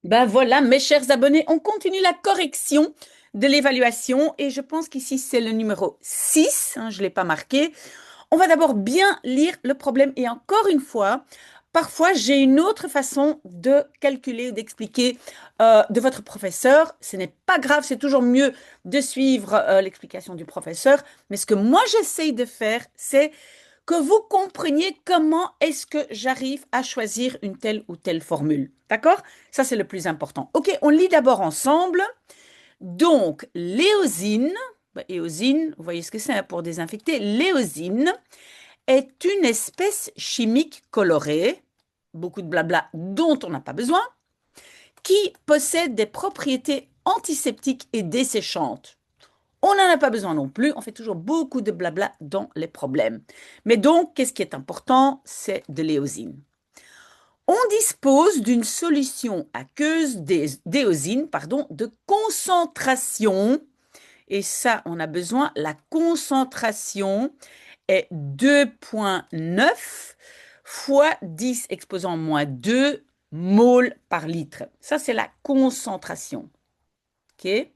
Ben voilà, mes chers abonnés, on continue la correction de l'évaluation et je pense qu'ici c'est le numéro 6, hein, je ne l'ai pas marqué. On va d'abord bien lire le problème et encore une fois, parfois j'ai une autre façon de calculer ou d'expliquer de votre professeur. Ce n'est pas grave, c'est toujours mieux de suivre l'explication du professeur, mais ce que moi j'essaye de faire, c'est que vous compreniez comment est-ce que j'arrive à choisir une telle ou telle formule. D'accord? Ça, c'est le plus important. OK, on lit d'abord ensemble. Donc, l'éosine, éosine, vous voyez ce que c'est hein, pour désinfecter. L'éosine est une espèce chimique colorée, beaucoup de blabla dont on n'a pas besoin, qui possède des propriétés antiseptiques et desséchantes. On n'en a pas besoin non plus, on fait toujours beaucoup de blabla dans les problèmes. Mais donc, qu'est-ce qui est important? C'est de l'éosine. On dispose d'une solution aqueuse d'éosine de concentration, et ça, on a besoin, la concentration est 2,9 fois 10 exposant moins 2 moles par litre. Ça, c'est la concentration. OK?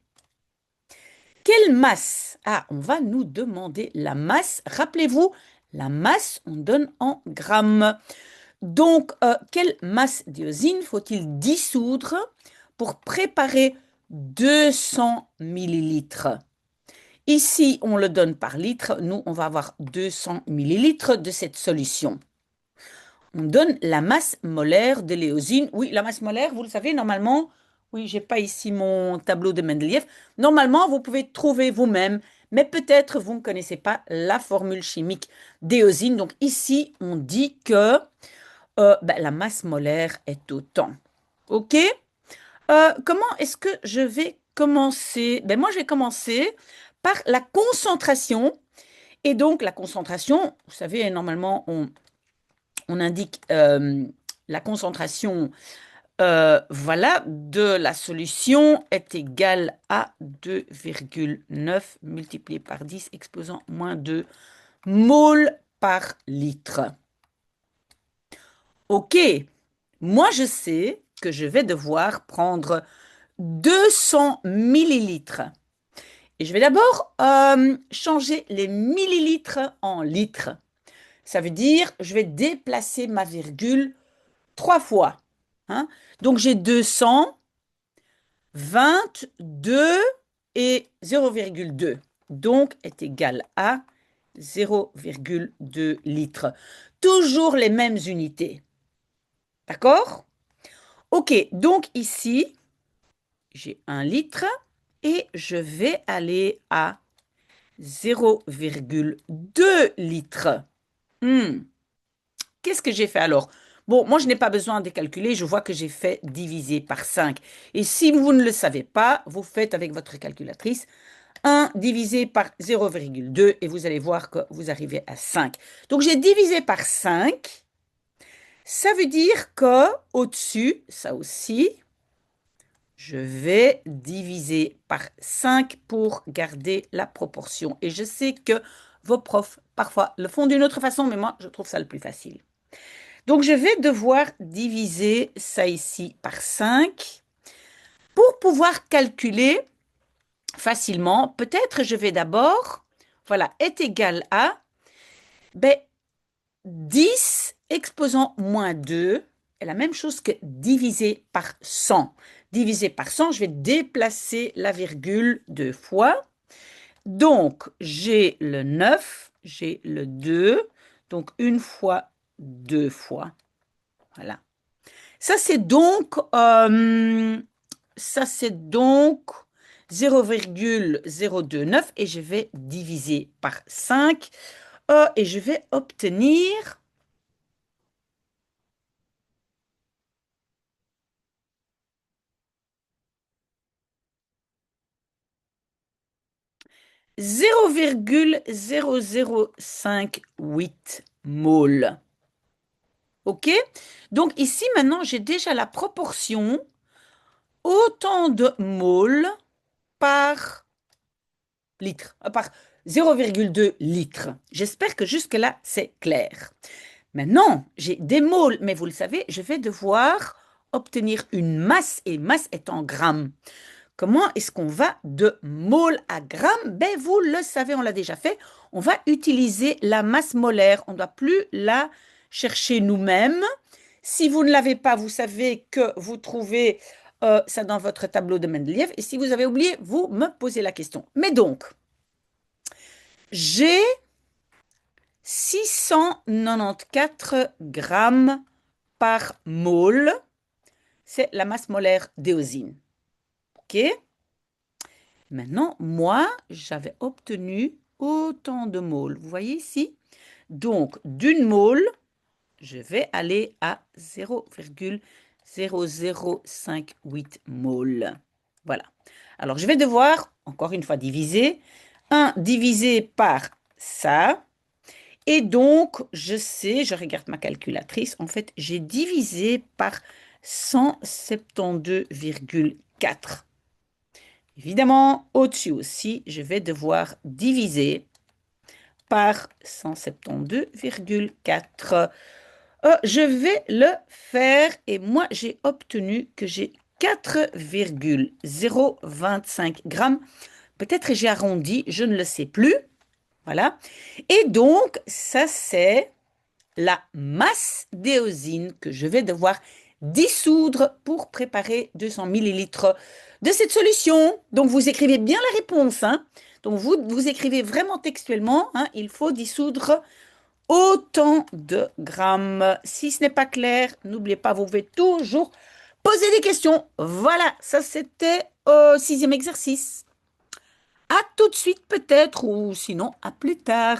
Quelle masse? Ah, on va nous demander la masse. Rappelez-vous, la masse, on donne en grammes. Donc, quelle masse d'éosine faut-il dissoudre pour préparer 200 millilitres? Ici, on le donne par litre. Nous, on va avoir 200 millilitres de cette solution. On donne la masse molaire de l'éosine. Oui, la masse molaire, vous le savez, normalement, oui, j'ai pas ici mon tableau de Mendeleïev. Normalement, vous pouvez trouver vous-même, mais peut-être vous ne connaissez pas la formule chimique d'éosine. Donc ici, on dit que la masse molaire est autant. OK? Comment est-ce que je vais commencer? Ben, moi, je vais commencer par la concentration. Et donc, la concentration, vous savez, normalement, on indique la concentration voilà, de la solution est égale à 2,9 multiplié par 10 exposant moins 2 moles par litre. OK, moi je sais que je vais devoir prendre 200 millilitres. Et je vais d'abord changer les millilitres en litres. Ça veut dire, je vais déplacer ma virgule 3 fois. Hein. Donc j'ai 200, 22 et 0,2. Donc est égal à 0,2 litres. Toujours les mêmes unités. D'accord? OK, donc ici, j'ai 1 litre et je vais aller à 0,2 litres. Qu'est-ce que j'ai fait alors? Bon, moi, je n'ai pas besoin de calculer. Je vois que j'ai fait diviser par 5. Et si vous ne le savez pas, vous faites avec votre calculatrice 1 divisé par 0,2 et vous allez voir que vous arrivez à 5. Donc, j'ai divisé par 5. Ça veut dire que au-dessus, ça aussi, je vais diviser par 5 pour garder la proportion. Et je sais que vos profs, parfois, le font d'une autre façon, mais moi, je trouve ça le plus facile. Donc, je vais devoir diviser ça ici par 5 pour pouvoir calculer facilement. Peut-être je vais d'abord, voilà, est égal à 10 exposant moins 2 est la même chose que divisé par 100. Divisé par 100, je vais déplacer la virgule 2 fois. Donc, j'ai le 9, j'ai le 2, donc une fois, 2 fois. Voilà. Ça, c'est donc, ça, c'est donc 0,029 et je vais diviser par 5 et je vais obtenir 0,0058 moles. OK? Donc ici, maintenant, j'ai déjà la proportion autant de moles par litre, par 0,2 litres. J'espère que jusque-là, c'est clair. Maintenant, j'ai des moles, mais vous le savez, je vais devoir obtenir une masse, et masse est en grammes. Comment est-ce qu'on va de mol à gramme? Ben, vous le savez, on l'a déjà fait. On va utiliser la masse molaire. On ne doit plus la chercher nous-mêmes. Si vous ne l'avez pas, vous savez que vous trouvez ça dans votre tableau de Mendeleïev. Et si vous avez oublié, vous me posez la question. Mais donc, j'ai 694 grammes par mol. C'est la masse molaire d'éosine. OK? Maintenant, moi, j'avais obtenu autant de moles. Vous voyez ici? Donc, d'une mole, je vais aller à 0,0058 moles. Voilà. Alors, je vais devoir, encore une fois, diviser. 1 divisé par ça. Et donc, je sais, je regarde ma calculatrice, en fait, j'ai divisé par 172,4. Évidemment, au-dessus aussi, je vais devoir diviser par 172,4. Je vais le faire et moi, j'ai obtenu que j'ai 4,025 grammes. Peut-être j'ai arrondi, je ne le sais plus. Voilà. Et donc, ça, c'est la masse d'éosine que je vais devoir dissoudre pour préparer 200 millilitres de cette solution. Donc, vous écrivez bien la réponse. Hein. Donc, vous écrivez vraiment textuellement. Hein, il faut dissoudre autant de grammes. Si ce n'est pas clair, n'oubliez pas, vous pouvez toujours poser des questions. Voilà, ça c'était au 6e exercice. À tout de suite peut-être, ou sinon à plus tard.